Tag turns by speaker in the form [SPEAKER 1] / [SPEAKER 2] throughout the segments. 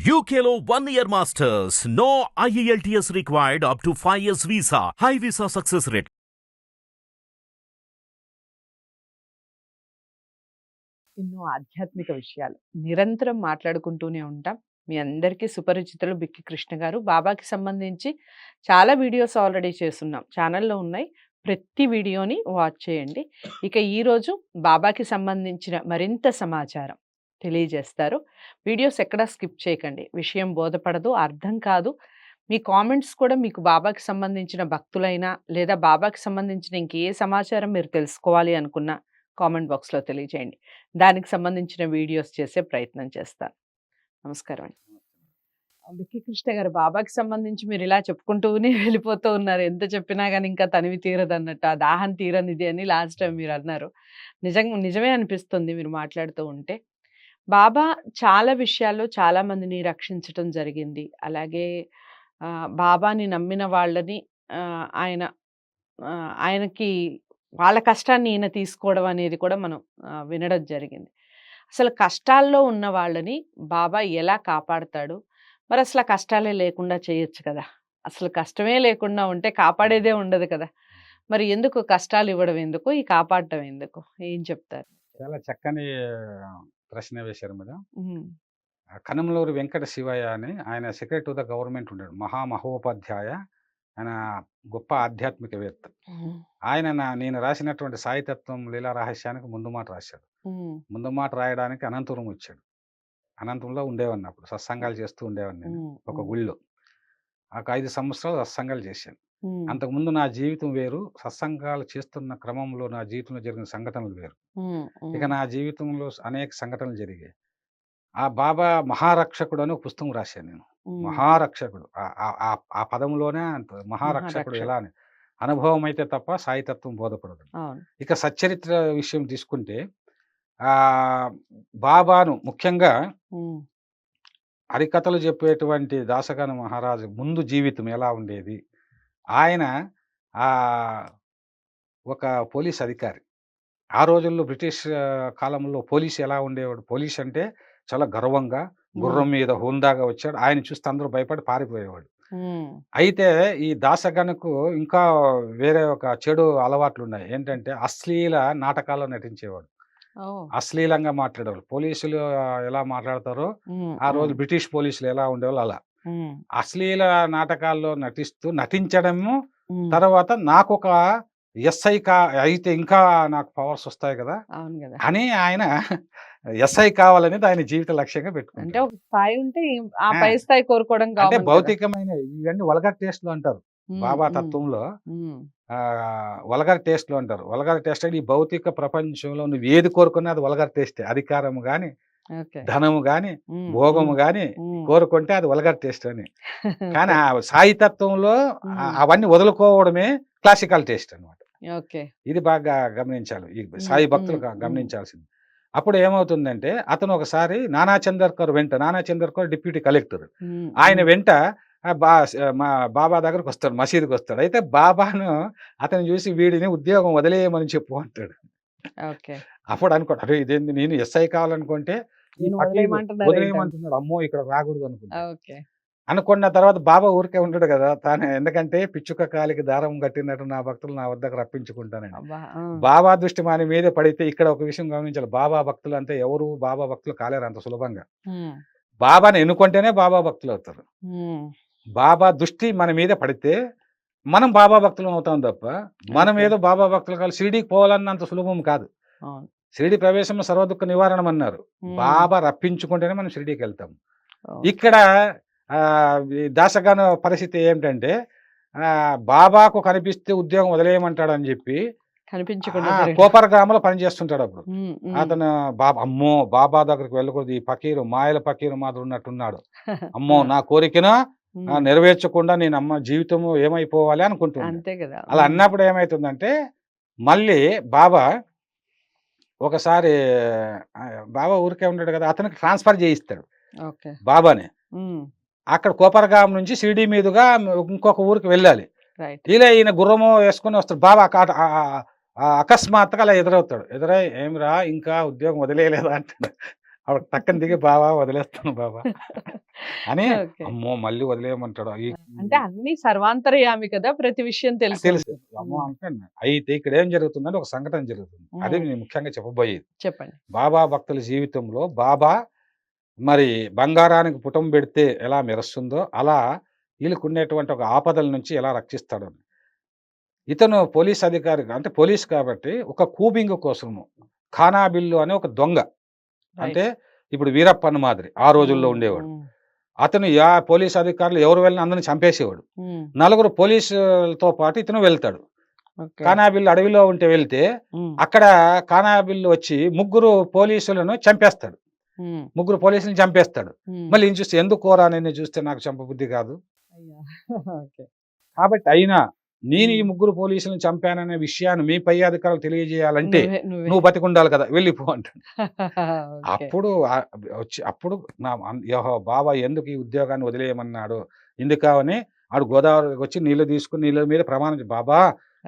[SPEAKER 1] UKLO 1 year masters. No IELTS required up to 5 years visa. High visa success rate.
[SPEAKER 2] ఎన్నో ఆధ్యాత్మిక విషయాలు నిరంతరం మాట్లాడుకుంటూనే ఉంటాం. మీ అందరికీ సుపరిచితులు బిక్కి కృష్ణ గారు. బాబాకి సంబంధించి చాలా వీడియోస్ ఆల్రెడీ చేసున్నాం. ఛానల్‌లో ఉన్నాయి. ప్రతి వీడియోని వాచ్ చేయండి. ఇక ఈరోజు బాబాకి సంబంధించిన మరింత సమాచారం తెలియజేస్తారు. వీడియోస్ ఎక్కడా స్కిప్ చేయకండి. విషయం బోధపడదు, అర్థం కాదు. మీ కామెంట్స్ కూడా మీకు బాబాకి సంబంధించిన భక్తులైనా లేదా బాబాకి సంబంధించిన ఇంకే సమాచారం మీరు తెలుసుకోవాలి అనుకున్నా కామెంట్ బాక్స్‌లో తెలియజేయండి. దానికి సంబంధించిన వీడియోస్ చేసే ప్రయత్నం చేస్తాను. నమస్కారం అండి. బిక్కి కృష్ణ గారు, బాబాకి సంబంధించి మీరు ఇలా చెప్పుకుంటూనే వెళ్ళిపోతూ ఉన్నారు. ఎంత చెప్పినా గాని ఇంకా తనివి తీరదన్నట్టు. ఆ దాహం తీరనిది అని లాస్ట్ టైమ్ మీరు అన్నారు. నిజమే అనిపిస్తుంది మీరు మాట్లాడుతూ ఉంటే. బాబా చాలా విషయాల్లో చాలా మందిని రక్షించటం జరిగింది. అలాగే బాబాని నమ్మిన వాళ్ళని ఆయన ఆయనకి వాళ్ళ కష్టాన్ని ఈయన తీసుకోవడం అనేది కూడా మనం వినడం జరిగింది. అసలు కష్టాల్లో ఉన్న వాళ్ళని బాబా ఎలా కాపాడతాడు? మరి అసలు ఆ కష్టాలే లేకుండా చేయొచ్చు కదా! అసలు కష్టమే లేకుండా ఉంటే కాపాడేదే ఉండదు కదా! మరి ఎందుకు కష్టాలు ఇవ్వడం ఎందుకు? ఈ కాపాడటం ఎందుకు? ఏం చెప్తారు?
[SPEAKER 3] చాలా చక్కని ప్రశ్న వేశారు మేడం.
[SPEAKER 2] హ్మ్.
[SPEAKER 3] కనంలూరి వెంకట శివయ్య అని ఆయన సెక్రటరీ టు ద గవర్నమెంట్ ఉన్నాడు. మహోపాధ్యాయ. ఆయన గొప్ప ఆధ్యాత్మికవేత్త.
[SPEAKER 2] హ్మ్.
[SPEAKER 3] ఆయన నేను రాసినటువంటి సాయితత్వం లీలా రహస్యానికి ముందు మాట రాశాడు.
[SPEAKER 2] హ్మ్.
[SPEAKER 3] ముందు మాట రాయడానికి అనంతపురం వచ్చాడు. అనంతపురంలో ఉండేవాడిని అప్పుడు. సత్సంగాలు చేస్తూ ఉండేవాడిని నేను
[SPEAKER 2] హ్మ్.
[SPEAKER 3] ఒక
[SPEAKER 2] హ్మ్.
[SPEAKER 3] గుళ్ళో. ఒక 5 సంవత్సరాలు సత్సంగాలు చేశాను.
[SPEAKER 2] హ్మ్.
[SPEAKER 3] అంతకుముందు నా జీవితం వేరు. సత్సంగాలు చేస్తున్న క్రమంలో నా జీవితంలో జరిగిన సంఘటనలు వేరు.
[SPEAKER 2] హ్మ్.
[SPEAKER 3] ఇక
[SPEAKER 2] హ్మ్.
[SPEAKER 3] నా జీవితంలో అనేక సంఘటనలు జరిగాయి. ఆ బాబా మహారక్షకుడు అని ఒక పుస్తకం రాశాను నేను.
[SPEAKER 2] హ్మ్.
[SPEAKER 3] మహారక్షకుడు. ఆ పదంలోనే అంత మహారక్షకుడు
[SPEAKER 2] మహారక్షకుడు.
[SPEAKER 3] ఎలా అని. అనుభవం అయితే తప్ప సాయితత్వం బోధపడదు.
[SPEAKER 2] అవును.
[SPEAKER 3] ఇక సచ్చరిత్ర విషయం తీసుకుంటే బాబాను ముఖ్యంగా
[SPEAKER 2] హ్మ్.
[SPEAKER 3] హరికథలు చెప్పేటువంటి దాసగాన మహారాజు ముందు జీవితం ఎలా ఉండేది? ఆయన ఆహ్, ఒక పోలీస్ అధికారి. ఆ రోజుల్లో బ్రిటిష్ కాలంలో పోలీస్ ఎలా ఉండేవాడు? పోలీస్ అంటే చాలా గర్వంగా,
[SPEAKER 2] హ్మ్.
[SPEAKER 3] గుర్రం మీద హుందాగా వచ్చాడు. ఆయన చూస్తే అందరూ భయపడి పారిపోయేవాడు.
[SPEAKER 2] హ్మ్.
[SPEAKER 3] అయితే ఈ దాసగణకు ఇంకా వేరే ఒక చెడు అలవాట్లున్నాయి. ఏంటంటే అశ్లీల నాటకాల్లో నటించేవాడు.
[SPEAKER 2] ఓహ్!
[SPEAKER 3] అశ్లీలంగా మాట్లాడేవాళ్ళు. పోలీసులు ఎలా మాట్లాడతారో
[SPEAKER 2] హ్మ్.
[SPEAKER 3] ఆ రోజు
[SPEAKER 2] హ్మ్.
[SPEAKER 3] బ్రిటిష్ పోలీసులు ఎలా ఉండేవాళ్ళో అలా.
[SPEAKER 2] హ్మ్.
[SPEAKER 3] అశ్లీల నాటకాల్లో నటించడము,
[SPEAKER 2] హ్మ్.
[SPEAKER 3] తర్వాత నాకొక ఎస్ఐ అయితే ఇంకా నాకు పవర్స్ వస్తాయి కదా!
[SPEAKER 2] అవును గదా!
[SPEAKER 3] అని ఆయన ఎస్ఐ కావాలనేది ఆయన జీవిత లక్ష్యంగా
[SPEAKER 2] అంటే
[SPEAKER 3] పెట్టుకుంటాడు.
[SPEAKER 2] ఒక స్థాయి ఉంటే ఆ
[SPEAKER 3] ఆ!
[SPEAKER 2] పై స్థాయి కోరుకోవడం
[SPEAKER 3] అంటే
[SPEAKER 2] కామన్ కదా!
[SPEAKER 3] భౌతికమైన ఇవన్నీ వల్గర్ టేస్ట్‌లు అంటారు.
[SPEAKER 2] హ్మ్.
[SPEAKER 3] బాబా
[SPEAKER 2] హ్మ్.
[SPEAKER 3] తత్వంలో
[SPEAKER 2] హ్మ్.
[SPEAKER 3] వల్గర్ టేస్ట్‌లు అంటారు. వల్గర్ టేస్ట్ అంటే ఈ భౌతిక ప్రపంచంలో నువ్వు ఏది కోరుకున్నా అది వల్గర్ టేస్టే. అధికారం గాని,
[SPEAKER 2] ఓకే.
[SPEAKER 3] ధనము గాని,
[SPEAKER 2] హ్మ్.
[SPEAKER 3] భోగము
[SPEAKER 2] హ్మ్.
[SPEAKER 3] గాని
[SPEAKER 2] హ్మ్.
[SPEAKER 3] కోరుకుంటే అది వల్గర్ టేస్ట్ అని. కానీ
[SPEAKER 2] ఓకే.
[SPEAKER 3] ఆ సాయి తత్వంలో
[SPEAKER 2] హ్మ్.
[SPEAKER 3] అవన్నీ వదులుకోవడమే క్లాసికల్ టేస్ట్ అన్నమాట.
[SPEAKER 2] ఓకే.
[SPEAKER 3] ఇది బాగా గమనించాలి. ఈ
[SPEAKER 2] హ్మ్.
[SPEAKER 3] సాయి భక్తులు
[SPEAKER 2] హ్మ్. హ్మ్.
[SPEAKER 3] గమనించాల్సింది. అప్పుడు ఏమవుతుందంటే అతను ఒకసారి నానా చందర్కర్ వెంట నానా చందర్కర్ డిప్యూటీ కలెక్టర్.
[SPEAKER 2] హ్మ్.
[SPEAKER 3] ఆయన
[SPEAKER 2] హ్మ్.
[SPEAKER 3] వెంట మా బాబా దగ్గరకొస్తాడు. మసీదుకొస్తాడు. అయితే బాబాను అతన్ని చూసి వీడిని ఉద్యోగం వదిలేయమని చెప్పు అంటాడు.
[SPEAKER 2] ఓకే.
[SPEAKER 3] అప్పుడు అనుకోండి అరే ఇదేంది నేను ఎస్ఐ కావాలనుకుంటే ఈ
[SPEAKER 2] నేను
[SPEAKER 3] ఫకీరు
[SPEAKER 2] వదిలేయమంటున్నారేంటని.
[SPEAKER 3] వదిలేయమంటున్నాడు. అమ్మో! ఇక్కడ రాకూడదు అనుకుంటాడు.
[SPEAKER 2] ఓకే.
[SPEAKER 3] అనుకున్న తర్వాత బాబా ఊరికే ఉండడు గదా! తాను ఎందుకంటే పిచ్చుక కాలికి దారం కట్టినట్టు నా భక్తులు నా వద్దకు రప్పించుకుంటానని.
[SPEAKER 2] అబ్బా! ఆ!
[SPEAKER 3] బాబా దృష్టి మన మీదే పడితే ఇక్కడ ఒక విషయం గమనించాలి. బాబా భక్తులంటే ఎవరు బాబా భక్తులు కాలేరు అంత సులభంగా.
[SPEAKER 2] హ్మ్.
[SPEAKER 3] బాబాని ఎన్నుకుంటేనే బాబా భక్తులవుతారు.
[SPEAKER 2] హ్మ్.
[SPEAKER 3] బాబా దృష్టి మన మీద పడితే మనం బాబా భక్తులం అవుతాం తప్ప, మనం
[SPEAKER 2] ఓకే.
[SPEAKER 3] ఏదో బాబా భక్తులు కాదు షిరిడీకి పోవాలన్నంత సులభం కాదు.
[SPEAKER 2] అవును.
[SPEAKER 3] షిరిడి ప్రవేశం సర్వదుఃఖ నివారణమన్నారు.
[SPEAKER 2] హ్మ్.
[SPEAKER 3] బాబా రప్పించుకుంటేనే మనం షిరిడీకెళ్తాం.
[SPEAKER 2] ఓకే.
[SPEAKER 3] ఇక్కడ ఈ దాసగాన పరిస్థితి ఏమిటంటే బాబాకు కనిపిస్తే ఉద్యోగం వదిలేయమంటాడని జెప్పి
[SPEAKER 2] కనిపించకుండా తిరగడం.
[SPEAKER 3] కోపర్ గ్రామంలో పనిచేస్తుంటాడప్పుడు.
[SPEAKER 2] హ్మ్. హ్మ్.
[SPEAKER 3] అతను అమ్మో! బాబా దగ్గరికి వెళ్ళకూడదు. ఈ ఫకీరు మాయల ఫకీరు మాదిరి ఉన్నట్టున్నాడు. అమ్మో!
[SPEAKER 2] ఆ!
[SPEAKER 3] నా కోరికను
[SPEAKER 2] హ్మ్.
[SPEAKER 3] నెరవేర్చకుండా నేను జీవితము ఏమైపోవాలి అనుకుంటూ ఉండే.
[SPEAKER 2] అంతే గదా!
[SPEAKER 3] అలా
[SPEAKER 2] హ్మ్.
[SPEAKER 3] అన్నప్పుడు ఏమైతుందంటే మళ్ళీ బాబా ఒకసారి బాబా ఊరికే ఉండడు కదా! అతనికి ట్రాన్స్‌ఫర్ చేయిస్తాడు
[SPEAKER 2] ఓకే.
[SPEAKER 3] బాబాని.
[SPEAKER 2] హ్మ్.
[SPEAKER 3] అక్కడ కోపర్గాం నుంచి షిరిడీ మీదుగా ఇంకొక ఊరికి వెళ్ళాలి.
[SPEAKER 2] రైట్.
[SPEAKER 3] ఈయన గుర్రము వేసుకొని వస్తాడు. బాబా అకస్మాత్తుగా అలా ఎదురవుతాడు. ఎదురై "ఏమిరా ఇంకా ఉద్యోగం వదిలేయలేదా" అంటాడు. అప్పుడు టక్కన దిగి బాబా వదిలేస్తాను బాబా అని.
[SPEAKER 2] ఓకే.
[SPEAKER 3] అమ్మో మళ్ళీ వదిలేయమంటాడు
[SPEAKER 2] అంటే అన్ని సర్వాంతర్యామి కదా! ప్రతి విషయం తెలిసి
[SPEAKER 3] తెలుసు.
[SPEAKER 2] ఉంటుంది.
[SPEAKER 3] అమ్మో అంటే అయితే ఇక్కడ ఏం జరుగుతుందంటే ఒక సంఘటన జరుగుతుంది. అదే నేను ముఖ్యంగా చెప్పబోయేది.
[SPEAKER 2] చెప్పండి.
[SPEAKER 3] బాబా భక్తుల జీవితంలో బాబా మరి బంగారానికి పుటం పెడితే ఎలా మెరుస్తుందో అలా వీళ్ళకుండేటువంటి ఒక ఆపదల నుంచి ఎలా రక్షిస్తాడు. ఇతను పోలీస్ అధికారి అంటే పోలీస్ కాబట్టి ఒక కూబింగ్ కోసము ఖానాబిల్లు అనే ఒక దొంగ, అంటే ఇప్పుడు వీరప్పన్ మాదిరి ఆ రోజుల్లో ఉండేవాడు. అతను పోలీస్ అధికారులు ఎవరు వెళ్ళినా అందరిని చంపేసేవాడు. నలుగురు పోలీసులతో పాటు ఇతను వెళ్తాడు. ఖానాబిల్లు అడవిలో ఉంటే వెళ్తే అక్కడ ఖానాబిల్లు వచ్చి ముగ్గురు పోలీసులను చంపేస్తాడు. ముగ్గురు పోలీసులను చంపేస్తాడు. మళ్ళీ ఈయన చూస్తే ఎందుకు కోరా నేను చూస్తే నాకు చంపబుద్ధి కాదు. కాబట్టి అయినా నేను ఈ ముగ్గురు పోలీసులను చంపాననే విషయాన్ని మీ పై అధికారులు తెలియజేయాలంటే నువ్వు బతికుండాలి కదా, వెళ్ళిపో అంటాడు. అప్పుడు అప్పుడు బాబా ఎందుకు ఈ ఉద్యోగాన్ని వదిలేయమన్నాడు, ఎందుకని ఆడు గోదావరికి వచ్చి నీళ్లు తీసుకుని నీళ్ళ మీద ప్రమాణం, బాబా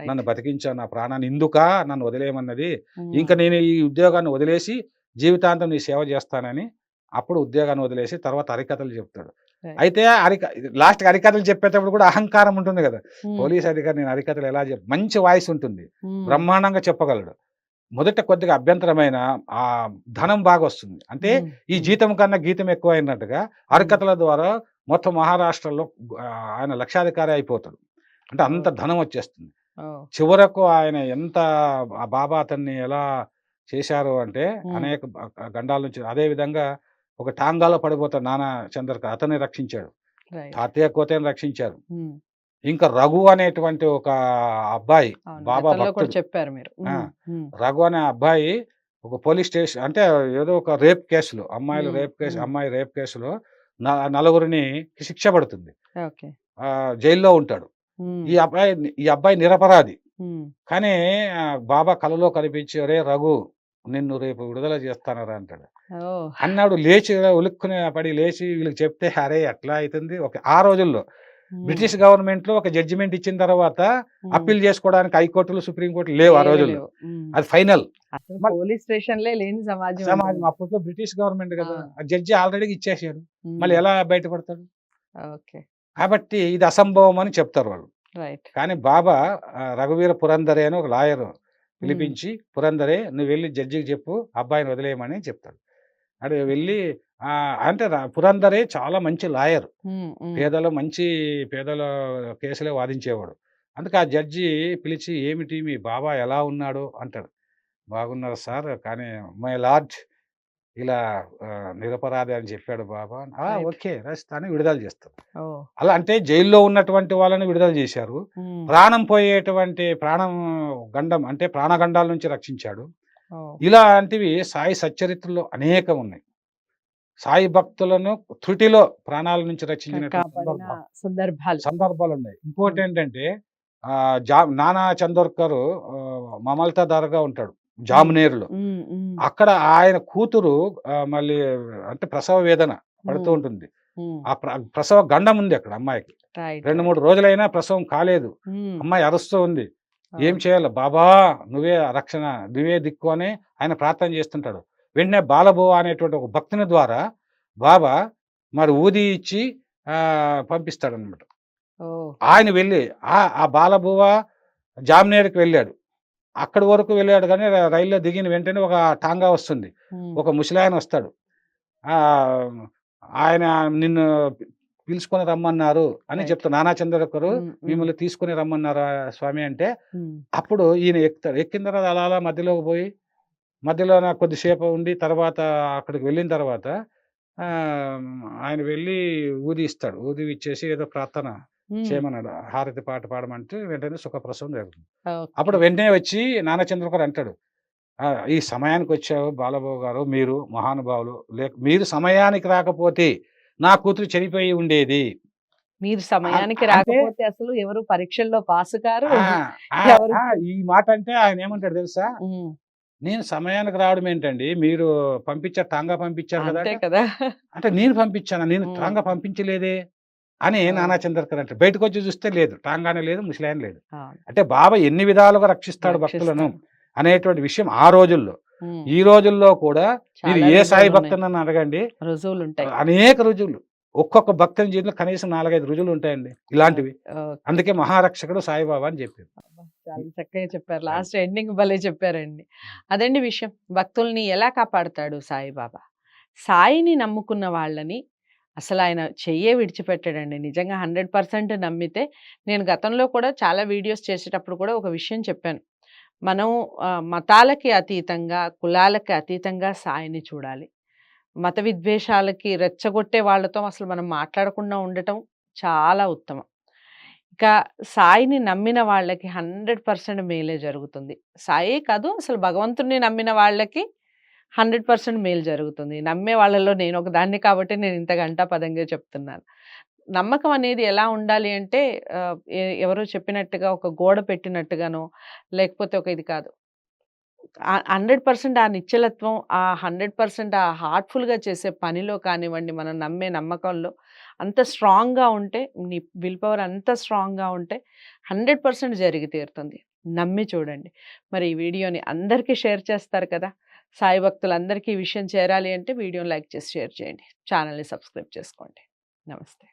[SPEAKER 3] నన్ను బతికించావు, నా ప్రాణాన్ని ఎందుకా నన్ను వదిలేయమన్నది, ఇంకా నేను ఈ ఉద్యోగాన్ని వదిలేసి జీవితాంతం నీ సేవ చేస్తానని అప్పుడు ఉద్యోగాన్ని వదిలేసి తర్వాత హరికథలు చెప్తాడు. అయితే లాస్ట్ హరికథలు చెప్పేటప్పుడు కూడా అహంకారం ఉంటుంది కదా. పోలీస్ అధికారి నేను హరికథలు ఎలా మంచి వాయిస్ ఉంటుంది, బ్రహ్మాండంగా చెప్పగలడు. మొదట కొద్దిగా అభ్యంతరమైన ఆ ధనం బాగా వస్తుంది, అంటే ఈ జీతం కన్నా గీతం ఎక్కువ అయినట్టుగా హరికథల ద్వారా మొత్తం మహారాష్ట్రలో ఆయన లక్షాధికారి అయిపోతాడు. అంటే అంత ధనం వచ్చేస్తుంది. చివరకు ఆయన ఎంత బాబా అతన్ని ఎలా చేశారు అంటే అనేక గండాల నుంచి, అదే విధంగా ఒక టాంగాలో పడిపోతాడు నానా చంద్రకర్, అతన్ని రక్షించాడు. తాతయ్య కోతని రక్షించారు. ఇంకా రఘు అనేటువంటి ఒక అబ్బాయి బాబా భక్తుడు
[SPEAKER 2] చెప్పారు మీరు.
[SPEAKER 3] రఘు అనే అబ్బాయి ఒక పోలీస్ స్టేషన్ అంటే ఏదో ఒక రేప్ కేసులో అమ్మాయి రేప్ కేసులో నలుగురిని శిక్ష పడుతుంది, జైల్లో ఉంటాడు. ఈ అబ్బాయి నిరపరాధి. కానీ బాబా కలలో కనిపించి అరే రఘు నిన్ను రేపు విడుదల చేస్తానరా అంటాడు. అన్నాడు లేచి ఉలుక్కునే పడి లేచి వీళ్ళకి చెప్తే అరే ఎట్లా అవుతుంది. ఆ రోజుల్లో బ్రిటిష్ గవర్నమెంట్ లో ఒక జడ్జిమెంట్ ఇచ్చిన తర్వాత అప్పీల్ చేసుకోవడానికి హైకోర్టులు సుప్రీంకోర్టులు లేవు ఆ రోజుల్లో, అది ఫైనల్.
[SPEAKER 2] పోలీస్ స్టేషన్ లేని
[SPEAKER 3] సమాజం అప్పట్లో బ్రిటిష్ గవర్నమెంట్ కదా, జడ్జి ఆల్రెడీ ఇచ్చేసారు, మళ్ళీ ఎలా బయటపడతాడు. కాబట్టి ఇది అసంభవం అని చెప్తారు వాళ్ళు. కానీ బాబా రఘువీర పురందరే అని ఒక లాయర్ పిలిపించి, పురందరే నువ్వు వెళ్ళి జడ్జికి చెప్పు అబ్బాయిని వదిలేయమని చెప్తాడు. అదే వెళ్ళి అంటే పురందరే చాలా మంచి లాయర్, పేదల కేసులే వాదించేవాడు. అందుకే ఆ జడ్జి పిలిచి ఏమిటి మీ బాబా ఎలా ఉన్నాడు అంటాడు. బాగున్నారు సార్, కానీ మై లార్డ్ ఇలా నిరపరాధి అని చెప్పాడు బాబా. ఓకే రాస్తాను, విడుదల చేస్తారు. అలా అంటే జైల్లో ఉన్నటువంటి వాళ్ళని విడుదల చేశారు. ప్రాణం పోయేటువంటి గండం అంటే ప్రాణగండాల నుంచి రక్షించాడు. ఇలాంటివి సాయి సచ్చరిత్రలో అనేకం ఉన్నాయి. సాయి భక్తులను త్రుటిలో ప్రాణాల నుంచి రక్షించినటువంటి సందర్భాలు ఉన్నాయి. ఇంకోటి ఏంటంటే నానా చందోర్కర్ మమల్తాదారుగా ఉంటాడు జామునేరులో. అక్కడ ఆయన కూతురు మళ్ళీ అంటే ప్రసవ వేదన పడుతూ ఉంటుంది. ఆ ప్రసవ గండం ఉంది అక్కడ అమ్మాయికి. 2-3 రోజులైనా ప్రసవం కాలేదు. అమ్మాయి అరుస్తూ ఉంది. ఏం చేయాలి బాబా, నువ్వే రక్షణ, నువ్వే దిక్కు అని ఆయన ప్రార్థన చేస్తుంటాడు. వెంటనే బాలబువ అనేటువంటి ఒక భక్తుని ద్వారా బాబా మరి ఊది ఇచ్చి పంపిస్తాడు అనమాట. ఆయన వెళ్ళి ఆ బాలబువ జామ్నేర్కి వెళ్ళాడు. అక్కడి వరకు వెళ్ళాడు కానీ రైల్లో దిగిన వెంటనే ఒక టాంగా వస్తుంది, ఒక ముసలాయన వస్తాడు. ఆయన నిన్ను పిలుచుకొని రమ్మన్నారు అని చెప్తారు. నానా చంద్రకరు మిమ్మల్ని తీసుకుని రమ్మన్నారా స్వామి అంటే, అప్పుడు ఈయన ఎక్కుతాడు. ఎక్కిన తర్వాత అలా మధ్యలోకి పోయి మధ్యలో కొద్దిసేపు ఉండి తర్వాత అక్కడికి వెళ్ళిన తర్వాత ఆయన వెళ్ళి ఊది ఇస్తాడు. ఊది ఇచ్చేసి ఏదో ప్రార్థన చేయమన్నాడు, హారతి పాట పాడమంటే వెంటనే సుఖప్రసవం జరుగుతుంది. అప్పుడు వెంటనే వచ్చి నానా చంద్రకర్ అంటాడు, ఈ సమయానికి వచ్చావు బాలబాబు గారు, మీరు మహానుభావులు, మీరు సమయానికి రాకపోతే నా కూతురు చనిపోయి ఉండేది.
[SPEAKER 2] మీరు సమయానికి రాకపోతే అసలు ఎవరు పరీక్షల్లో పాసు కారు.
[SPEAKER 3] ఈ మాట అంటే ఆయన ఏమంటాడు తెలుసా, నేను సమయానికి రావడం ఏంటండి, మీరు పంపించారు, టాంగా పంపించారు కదా, అంటే నేను పంపించాను, నేను టాంగా పంపించలేదే అని నానా చంద్రకర్ అంటే. బయటకు వచ్చి చూస్తే లేదు, టాంగానే లేదు, ముసలాయన లేదు. అంటే బాబా ఎన్ని విధాలుగా రక్షిస్తాడు భక్తులను అనేటువంటి విషయం ఆ రోజుల్లో.
[SPEAKER 2] ఉమ్.
[SPEAKER 3] ఈ రోజుల్లో కూడా మీరు
[SPEAKER 2] చాలా
[SPEAKER 3] ఏ సాయి
[SPEAKER 2] రుజువులు ఉన్నాయి,
[SPEAKER 3] భక్తుని అడగండి,
[SPEAKER 2] రుజువులు ఉంటాయి.
[SPEAKER 3] అనేక రుజువులు. ఒక్కొక్క భక్తుని జీవితంలో కనీసం 4-5 రుజువులు ఉంటాయండి ఇలాంటివి.
[SPEAKER 2] ఓకే.
[SPEAKER 3] అందుకే మహారక్షకుడు సాయిబాబా అని చెప్పారు.
[SPEAKER 2] అబ్బా! చాలా చక్కగా చెప్పారు. లాస్ట్ ఎండింగ్ భలే చెప్పారండి. అదండి విషయం. భక్తుల్ని ఎలా కాపాడతాడు సాయిబాబా? సాయిని నమ్ముకున్న వాళ్ళని అసలాయన చెయ్యే విడిచిపెట్టాడండి. నిజంగా 100% నమ్మితే నేను గతంలో కూడా చాలా వీడియోస్ చేసేటప్పుడు కూడా ఒక విషయం చెప్పాను. మనం మతాలకి అతీతంగా, కులాలకి అతీతంగా సాయిని చూడాలి. మత విద్వేషాలకి రెచ్చగొట్టే వాళ్ళతో అసలు మనం మాట్లాడకుండా ఉండటం చాలా ఉత్తమం. ఇక సాయిని నమ్మిన వాళ్ళకి 100% మేలే జరుగుతుంది. సాయే కాదు, అసలు భగవంతుడిని నమ్మిన వాళ్ళకి 100% మేలు జరుగుతుంది. నమ్మే వాళ్ళలో నేనొక దాన్ని కాబట్టి నేను ఇంత ఘంటాపథంగా చెప్తున్నాను. నమ్మకం అనేది ఎలా ఉండాలి అంటే ఎవరో చెప్పినట్టుగా ఒక గోడ పెట్టినట్టుగానో, లేకపోతే ఒక ఇది కాదు. 100% ఆ నిశ్చలత్వం, ఆ 100% ఆ హార్ట్‌ఫుల్‌గా చేసే పనిలో కానివ్వండి, మనం నమ్మే నమ్మకంలో అంత స్ట్రాంగ్‌గా ఉంటే, నీ విల్ పవర్ అంత స్ట్రాంగ్‌గా ఉంటే 100% జరిగి తీరుతుంది. నమ్మి చూడండి. మరి ఈ వీడియోని అందరికీ షేర్ చేస్తారు కదా! సాయి భక్తులందరికీ ఈ విషయం చేరాలి అంటే వీడియోని లైక్ చేసి షేర్ చేయండి. ఛానల్‌ని సబ్స్క్రైబ్ చేసుకోండి. నమస్తే.